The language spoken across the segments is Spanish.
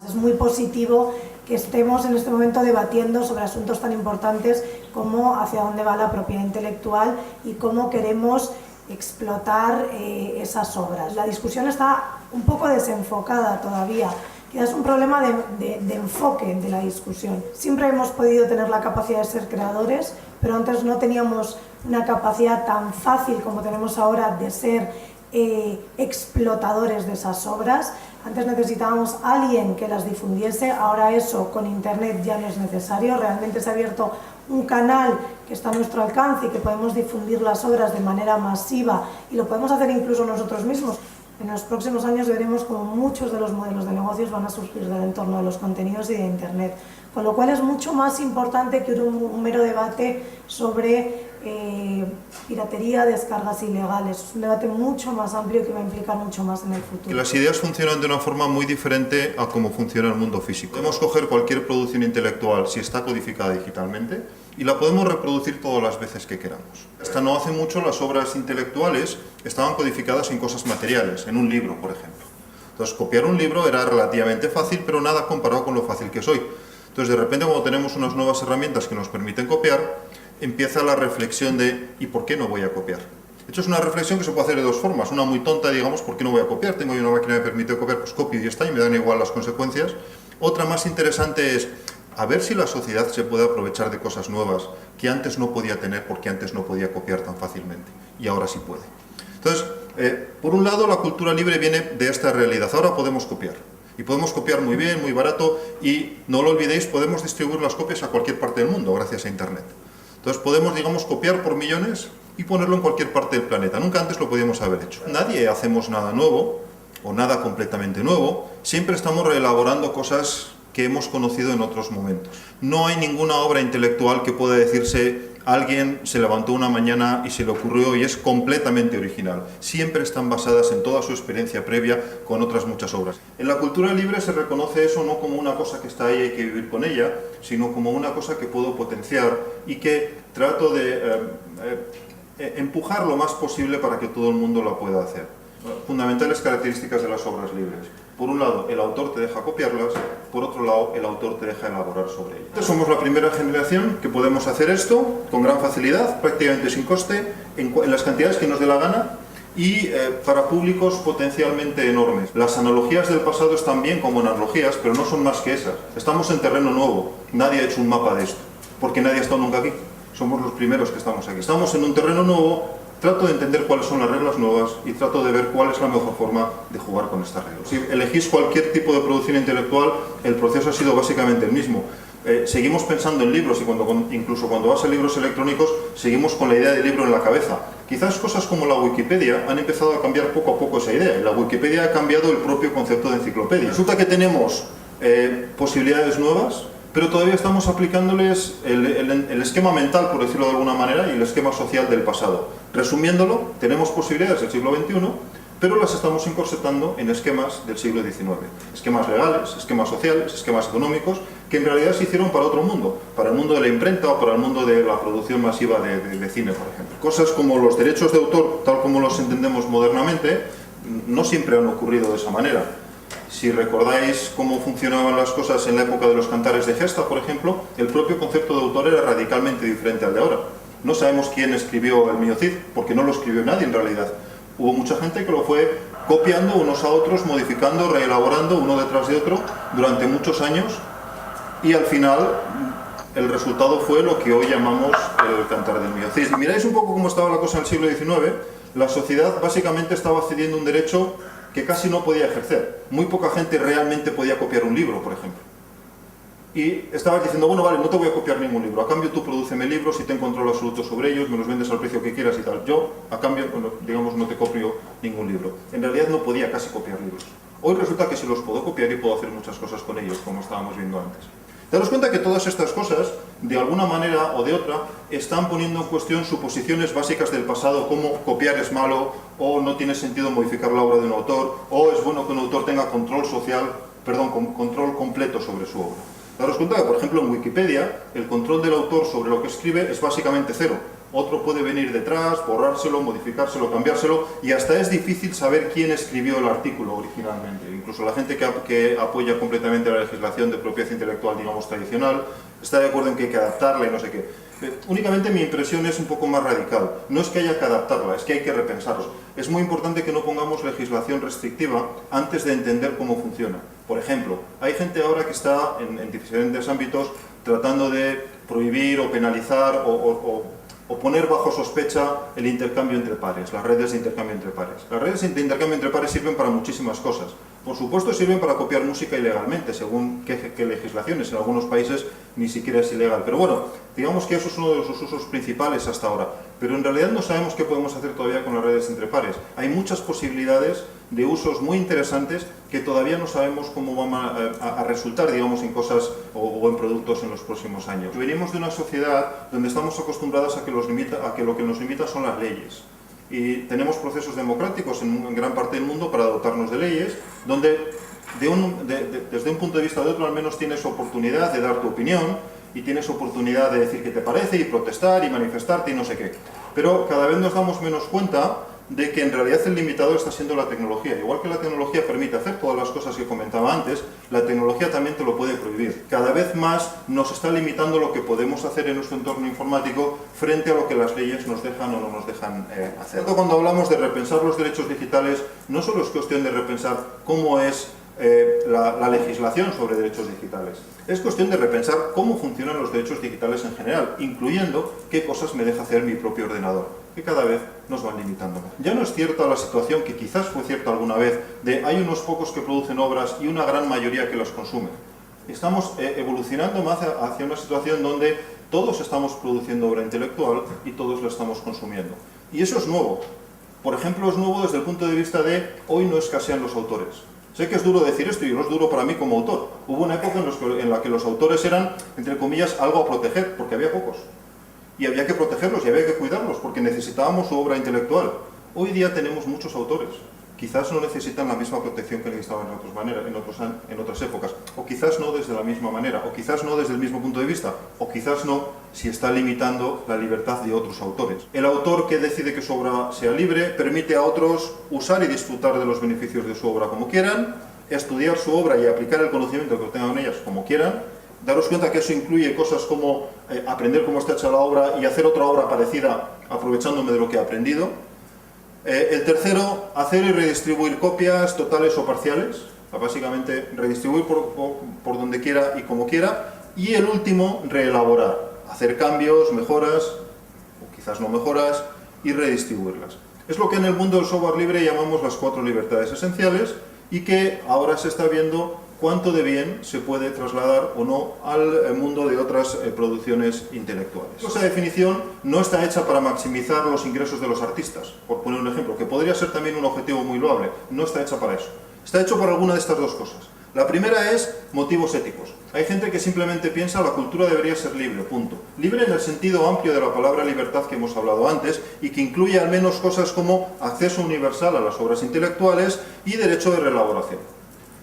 Es muy positivo que estemos en este momento debatiendo sobre asuntos tan importantes como hacia dónde va la propiedad intelectual y cómo queremos explotar esas obras. La discusión está un poco desenfocada todavía, quizás es un problema de enfoque de la discusión. Siempre hemos podido tener la capacidad de ser creadores, pero antes no teníamos una capacidad tan fácil como tenemos ahora de ser explotadores de esas obras. Antes necesitábamos a alguien que las difundiese, ahora eso con internet ya no es necesario, realmente se ha abierto un canal que está a nuestro alcance y que podemos difundir las obras de manera masiva y lo podemos hacer incluso nosotros mismos. En los próximos años veremos cómo muchos de los modelos de negocios van a surgir del entorno de los contenidos y de internet, con lo cual es mucho más importante que un mero debate sobre piratería, descargas ilegales. Es un debate mucho más amplio que va a implicar mucho más en el futuro. Las ideas funcionan de una forma muy diferente a cómo funciona el mundo físico. Podemos coger cualquier producción intelectual si está codificada digitalmente y la podemos reproducir todas las veces que queramos. Hasta no hace mucho las obras intelectuales estaban codificadas en cosas materiales, en un libro, por ejemplo. Entonces, copiar un libro era relativamente fácil, pero nada comparado con lo fácil que es hoy. Entonces, de repente, cuando tenemos unas nuevas herramientas que nos permiten copiar, empieza la reflexión de ¿y por qué no voy a copiar? De hecho, es una reflexión que se puede hacer de dos formas. Una muy tonta, digamos, ¿por qué no voy a copiar? Tengo una máquina que me permite copiar, pues copio y ya está, y me dan igual las consecuencias. Otra más interesante es a ver si la sociedad se puede aprovechar de cosas nuevas que antes no podía tener porque antes no podía copiar tan fácilmente y ahora sí puede. Entonces, por un lado, la cultura libre viene de esta realidad. Ahora podemos copiar. Y podemos copiar muy bien, muy barato, y no lo olvidéis, podemos distribuir las copias a cualquier parte del mundo gracias a Internet. Entonces podemos, digamos, copiar por millones y ponerlo en cualquier parte del planeta. Nunca antes lo podíamos haber hecho. Nadie hacemos nada nuevo o nada completamente nuevo. Siempre estamos reelaborando cosas que hemos conocido en otros momentos. No hay ninguna obra intelectual que pueda decirse alguien se levantó una mañana y se le ocurrió y es completamente original. Siempre están basadas en toda su experiencia previa con otras muchas obras. En la cultura libre se reconoce eso no como una cosa que está ahí y hay que vivir con ella, sino como una cosa que puedo potenciar y que trato de empujar lo más posible para que todo el mundo la pueda hacer. Fundamentales características de las obras libres. Por un lado, el autor te deja copiarlas, por otro lado, el autor te deja elaborar sobre ellas. Entonces, somos la primera generación que podemos hacer esto con gran facilidad, prácticamente sin coste, en las cantidades que nos dé la gana y para públicos potencialmente enormes. Las analogías del pasado están bien como analogías, pero no son más que esas. Estamos en terreno nuevo, nadie ha hecho un mapa de esto, porque nadie ha estado nunca aquí. Somos los primeros que estamos aquí. Estamos en un terreno nuevo. Trato de entender cuáles son las reglas nuevas y trato de ver cuál es la mejor forma de jugar con estas reglas. Si elegís cualquier tipo de producción intelectual, el proceso ha sido básicamente el mismo. Seguimos pensando en libros y incluso cuando vas a libros electrónicos, seguimos con la idea del libro en la cabeza. Quizás cosas como la Wikipedia han empezado a cambiar poco a poco esa idea. Y la Wikipedia ha cambiado el propio concepto de enciclopedia. Resulta que tenemos posibilidades nuevas, pero todavía estamos aplicándoles el esquema mental, por decirlo de alguna manera, y el esquema social del pasado. Resumiéndolo, tenemos posibilidades del siglo XXI, pero las estamos encorsetando en esquemas del siglo XIX. Esquemas legales, esquemas sociales, esquemas económicos, que en realidad se hicieron para otro mundo, para el mundo de la imprenta o para el mundo de la producción masiva de cine, por ejemplo. Cosas como los derechos de autor, tal como los entendemos modernamente, no siempre han ocurrido de esa manera. Si recordáis cómo funcionaban las cosas en la época de los cantares de gesta, por ejemplo, el propio concepto de autor era radicalmente diferente al de ahora. No sabemos quién escribió el Mío Cid, porque no lo escribió nadie en realidad. Hubo mucha gente que lo fue copiando unos a otros, modificando, reelaborando uno detrás de otro durante muchos años y al final el resultado fue lo que hoy llamamos el cantar del Mío Cid. Si miráis un poco cómo estaba la cosa en el siglo XIX, la sociedad básicamente estaba cediendo un derecho que casi no podía ejercer. Muy poca gente realmente podía copiar un libro, por ejemplo. Y estabas diciendo, bueno, vale, no te voy a copiar ningún libro, a cambio tú prodúceme libros y ten control absoluto sobre ellos, me los vendes al precio que quieras y tal. Yo, a cambio, digamos, no te copio ningún libro. En realidad no podía casi copiar libros. Hoy resulta que sí los puedo copiar y puedo hacer muchas cosas con ellos, como estábamos viendo antes. Daros cuenta que todas estas cosas, de alguna manera o de otra, están poniendo en cuestión suposiciones básicas del pasado, como copiar es malo, o no tiene sentido modificar la obra de un autor, o es bueno que un autor tenga control control completo sobre su obra. Daros cuenta que, por ejemplo, en Wikipedia, el control del autor sobre lo que escribe es básicamente cero. otro puede venir detrás, borrárselo, modificárselo, cambiárselo, y hasta es difícil saber quién escribió el artículo originalmente. Incluso la gente que apoya completamente la legislación de propiedad intelectual, digamos, tradicional, está de acuerdo en que hay que adaptarla y no sé qué. Únicamente mi impresión es un poco más radical. No es que haya que adaptarla, es que hay que repensarlo. Es muy importante que no pongamos legislación restrictiva antes de entender cómo funciona. Por ejemplo, hay gente ahora que está en diferentes ámbitos tratando de prohibir o penalizar o poner bajo sospecha el intercambio entre pares, las redes de intercambio entre pares. Las redes de intercambio entre pares sirven para muchísimas cosas. Por supuesto sirven para copiar música ilegalmente, según qué legislaciones. En algunos países ni siquiera es ilegal. Pero bueno, digamos que eso es uno de sus usos principales hasta ahora. Pero en realidad no sabemos qué podemos hacer todavía con las redes entre pares. Hay muchas posibilidades de usos muy interesantes que todavía no sabemos cómo van a resultar, digamos, en cosas o en productos en los próximos años. Venimos de una sociedad donde estamos acostumbrados a que lo que nos limita son las leyes. Y tenemos procesos democráticos en gran parte del mundo para dotarnos de leyes, donde desde un punto de vista o de otro al menos tienes oportunidad de dar tu opinión y tienes oportunidad de decir qué te parece y protestar y manifestarte y no sé qué. Pero cada vez nos damos menos cuenta de que en realidad el limitador está siendo la tecnología. Igual que la tecnología permite hacer todas las cosas que comentaba antes, la tecnología también te lo puede prohibir. Cada vez más nos está limitando lo que podemos hacer en nuestro entorno informático frente a lo que las leyes nos dejan o no nos dejan hacer. Cuando hablamos de repensar los derechos digitales, no solo es cuestión de repensar cómo es la legislación sobre derechos digitales. Es cuestión de repensar cómo funcionan los derechos digitales en general, incluyendo qué cosas me deja hacer mi propio ordenador, que cada vez nos van limitando. Ya no es cierta la situación, que quizás fue cierta alguna vez, de hay unos pocos que producen obras y una gran mayoría que las consumen. Estamos evolucionando más hacia una situación donde todos estamos produciendo obra intelectual y todos la estamos consumiendo. Y eso es nuevo. Por ejemplo, es nuevo desde el punto de vista de hoy no escasean los autores. Sé que es duro decir esto y no es duro para mí como autor. Hubo una época en la que los autores eran, entre comillas, algo a proteger, porque había pocos. Y había que protegerlos y había que cuidarlos, porque necesitábamos su obra intelectual. Hoy día tenemos muchos autores. Quizás no necesitan la misma protección que necesitaban en otras épocas. O quizás no desde la misma manera. O quizás no desde el mismo punto de vista. O quizás no si está limitando la libertad de otros autores. El autor que decide que su obra sea libre permite a otros usar y disfrutar de los beneficios de su obra como quieran, estudiar su obra y aplicar el conocimiento que obtengan en ellas como quieran. Daros cuenta que eso incluye cosas como aprender cómo está hecha la obra y hacer otra obra parecida aprovechándome de lo que he aprendido. El tercero, hacer y redistribuir copias totales o parciales, básicamente redistribuir por donde quiera y como quiera. Y el último, reelaborar, hacer cambios, mejoras, o quizás no mejoras, y redistribuirlas. Es lo que en el mundo del software libre llamamos las 4 libertades esenciales y que ahora se está viendo cuánto de bien se puede trasladar o no al mundo de otras producciones intelectuales. Esa definición no está hecha para maximizar los ingresos de los artistas, por poner un ejemplo, que podría ser también un objetivo muy loable. No está hecha para eso. Está hecho para alguna de estas dos cosas. La primera es motivos éticos. Hay gente que simplemente piensa la cultura debería ser libre, punto. Libre en el sentido amplio de la palabra libertad que hemos hablado antes y que incluye al menos cosas como acceso universal a las obras intelectuales y derecho de reelaboración.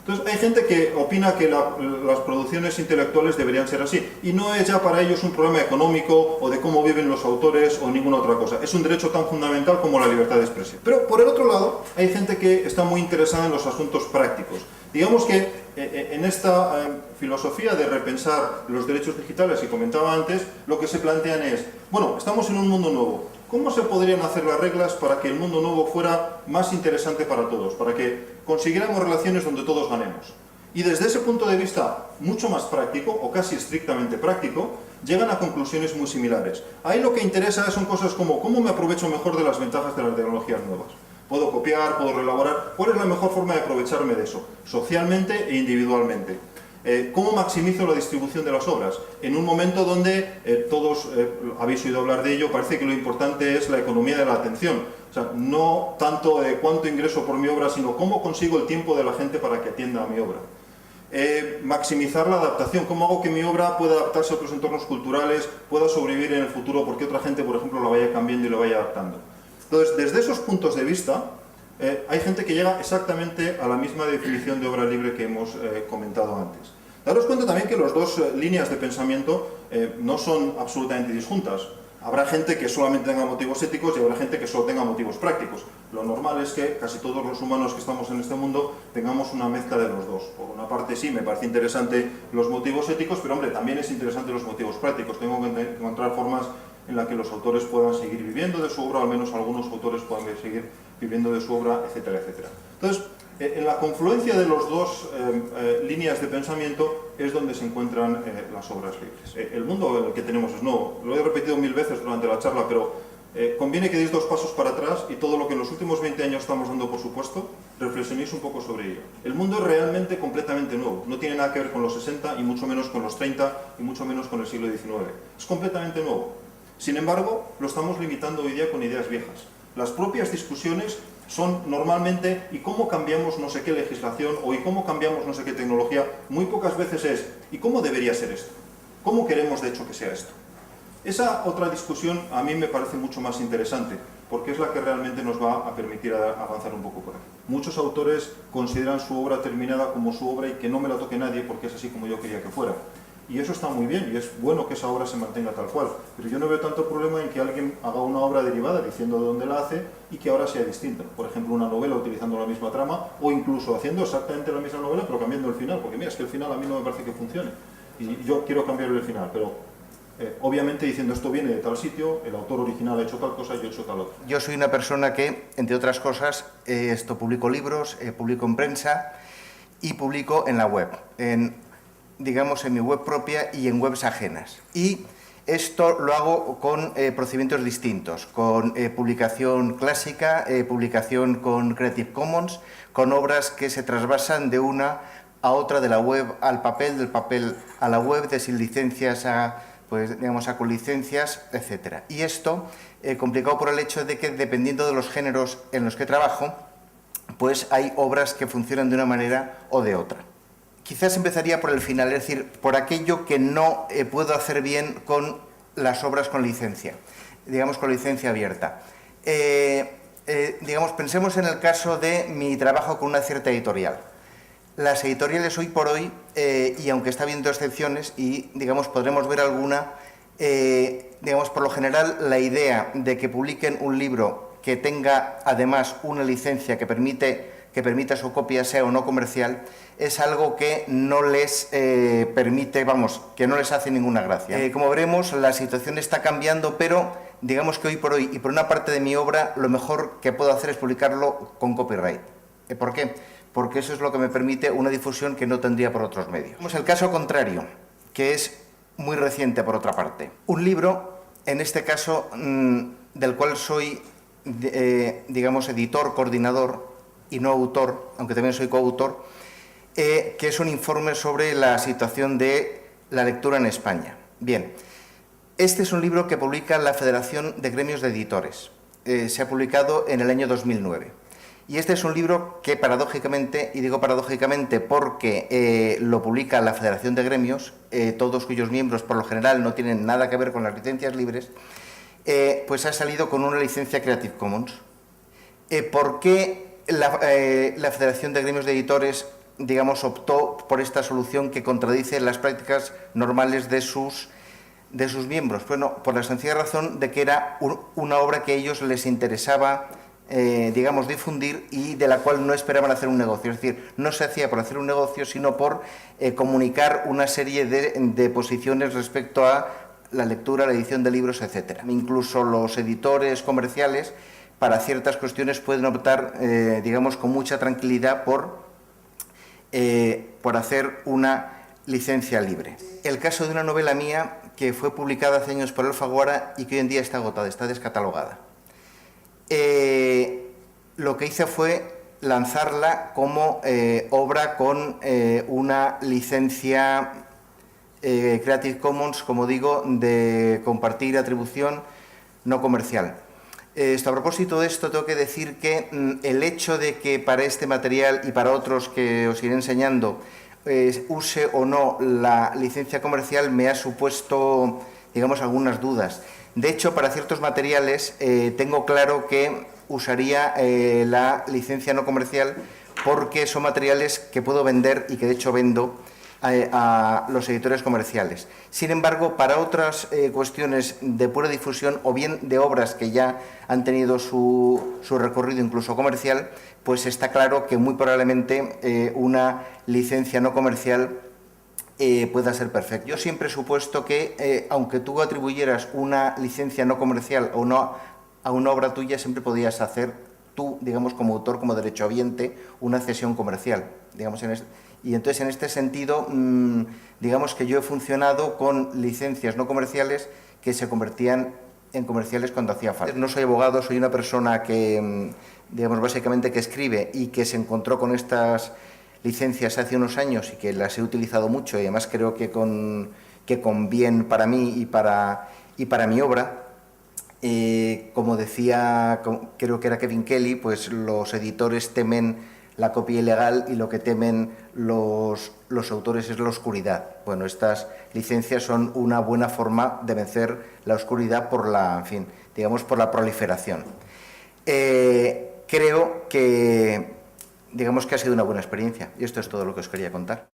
Entonces hay gente que opina que las producciones intelectuales deberían ser así y no es ya para ellos un problema económico o de cómo viven los autores o ninguna otra cosa. Es un derecho tan fundamental como la libertad de expresión. Pero por el otro lado hay gente que está muy interesada en los asuntos prácticos. Digamos que en esta filosofía de repensar los derechos digitales que comentaba antes, lo que se plantean es, bueno, estamos en un mundo nuevo. ¿Cómo se podrían hacer las reglas para que el mundo nuevo fuera más interesante para todos? Para que consiguiéramos relaciones donde todos ganemos. Y desde ese punto de vista mucho más práctico, o casi estrictamente práctico, llegan a conclusiones muy similares. Ahí lo que interesa son cosas como cómo me aprovecho mejor de las ventajas de las tecnologías nuevas. Puedo copiar, puedo reelaborar. ¿Cuál es la mejor forma de aprovecharme de eso? Socialmente e individualmente. ¿Cómo maximizo la distribución de las obras? En un momento donde todos habéis oído hablar de ello, parece que lo importante es la economía de la atención. O sea, no tanto cuánto ingreso por mi obra, sino cómo consigo el tiempo de la gente para que atienda a mi obra. Maximizar la adaptación. ¿Cómo hago que mi obra pueda adaptarse a otros entornos culturales, pueda sobrevivir en el futuro porque otra gente, por ejemplo, la vaya cambiando y la vaya adaptando? Entonces, desde esos puntos de vista, hay gente que llega exactamente a la misma definición de obra libre que hemos comentado antes. Daros cuenta también que las dos líneas de pensamiento no son absolutamente disjuntas. Habrá gente que solamente tenga motivos éticos y habrá gente que solo tenga motivos prácticos. Lo normal es que casi todos los humanos que estamos en este mundo tengamos una mezcla de los dos. Por una parte sí, me parece interesante los motivos éticos, pero hombre, también es interesante los motivos prácticos. Tengo que encontrar formas en las que los autores puedan seguir viviendo de su obra, o al menos algunos autores puedan seguir viviendo de su obra, etcétera, etcétera. Entonces, en la confluencia de las dos líneas de pensamiento es donde se encuentran las obras libres. El mundo en el que tenemos es nuevo. Lo he repetido 1000 veces durante la charla, pero conviene que deis 2 pasos para atrás y todo lo que en los últimos 20 años estamos dando por supuesto, reflexionéis un poco sobre ello. El mundo es realmente completamente nuevo. No tiene nada que ver con los 60 y mucho menos con los 30 y mucho menos con el siglo XIX. Es completamente nuevo. Sin embargo, lo estamos limitando hoy día con ideas viejas. Las propias discusiones son normalmente ¿y cómo cambiamos no sé qué legislación? O ¿y cómo cambiamos no sé qué tecnología? Muy pocas veces es ¿y cómo debería ser esto? ¿Cómo queremos de hecho que sea esto? Esa otra discusión a mí me parece mucho más interesante, porque es la que realmente nos va a permitir avanzar un poco por ahí. Muchos autores consideran su obra terminada como su obra y que no me la toque nadie porque es así como yo quería que fuera. Y eso está muy bien, y es bueno que esa obra se mantenga tal cual. Pero yo no veo tanto problema en que alguien haga una obra derivada diciendo de dónde la hace y que ahora sea distinta. Por ejemplo, una novela utilizando la misma trama o incluso haciendo exactamente la misma novela pero cambiando el final. Porque mira, es que el final a mí no me parece que funcione. Y yo quiero cambiarle el final, pero obviamente diciendo esto viene de tal sitio, el autor original ha hecho tal cosa y yo he hecho tal otra. Yo soy una persona que, entre otras cosas, publico libros, publico en prensa y publico en la web. Digamos, en mi web propia y en webs ajenas. Y esto lo hago con procedimientos distintos, con publicación clásica, publicación con Creative Commons, con obras que se trasvasan de una a otra, de la web al papel, del papel a la web, de sin licencias a, pues, digamos, a con licencias, etc. Y esto, complicado por el hecho de que, dependiendo de los géneros en los que trabajo, pues hay obras que funcionan de una manera o de otra. Quizás empezaría por el final, es decir, por aquello que no puedo hacer bien con las obras con licencia, digamos con licencia abierta. Digamos, pensemos en el caso de mi trabajo con una cierta editorial. Las editoriales hoy por hoy, y aunque está habiendo excepciones, y digamos podremos ver alguna, digamos por lo general la idea de que publiquen un libro que tenga además una licencia que permita su copia sea o no comercial, es algo que no les permite, vamos, que no les hace ninguna gracia. Como veremos, la situación está cambiando, pero digamos que hoy por hoy, y por una parte de mi obra, lo mejor que puedo hacer es publicarlo con copyright. ¿Por qué? Porque eso es lo que me permite una difusión que no tendría por otros medios. Tenemos el caso contrario, que es muy reciente por otra parte. Un libro, en este caso, del cual soy, digamos, editor, coordinador, y no autor, aunque también soy coautor, que es un informe sobre la situación de la lectura en España. Bien, este es un libro que publica la Federación de Gremios de Editores. Se ha publicado en el año 2009. Y este es un libro que paradójicamente, y digo paradójicamente porque lo publica la Federación de Gremios, todos cuyos miembros por lo general no tienen nada que ver con las licencias libres, pues ha salido con una licencia Creative Commons. ¿Por qué la Federación de Gremios de Editores, digamos, optó por esta solución que contradice las prácticas normales de sus miembros? Bueno, por la sencilla razón de que era una obra que a ellos les interesaba, digamos, difundir y de la cual no esperaban hacer un negocio. Es decir, no se hacía por hacer un negocio, sino por comunicar una serie de posiciones respecto a la lectura, la edición de libros, etc. Incluso los editores comerciales, para ciertas cuestiones, pueden optar, digamos, con mucha tranquilidad por hacer una licencia libre. El caso de una novela mía que fue publicada hace años por Alfaguara y que hoy en día está agotada, está descatalogada. Lo que hice fue lanzarla como obra con una licencia Creative Commons, como digo, de compartir atribución no comercial. A propósito de esto, tengo que decir que el hecho de que para este material y para otros que os iré enseñando use o no la licencia comercial me ha supuesto, digamos, algunas dudas. De hecho, para ciertos materiales tengo claro que usaría la licencia no comercial porque son materiales que puedo vender y que de hecho vendo a los editores comerciales. Sin embargo, para otras cuestiones de pura difusión o bien de obras que ya han tenido su recorrido incluso comercial, pues está claro que muy probablemente una licencia no comercial pueda ser perfecta. Yo siempre he supuesto que, aunque tú atribuyeras una licencia no comercial a una obra tuya, siempre podías hacer tú, digamos, como autor, como derechohabiente, una cesión comercial, digamos, y entonces en este sentido, digamos que yo he funcionado con licencias no comerciales que se convertían en comerciales cuando hacía falta. No soy abogado, soy una persona que, digamos, básicamente que escribe y que se encontró con estas licencias hace unos años y que las he utilizado mucho y además creo que con bien para mí y para mi obra. Como decía, creo que era Kevin Kelly, pues los editores temen la copia ilegal y lo que temen los autores es la oscuridad. Bueno, estas licencias son una buena forma de vencer la oscuridad por la, en fin, digamos, por la proliferación. Creo que, digamos, que ha sido una buena experiencia y esto es todo lo que os quería contar.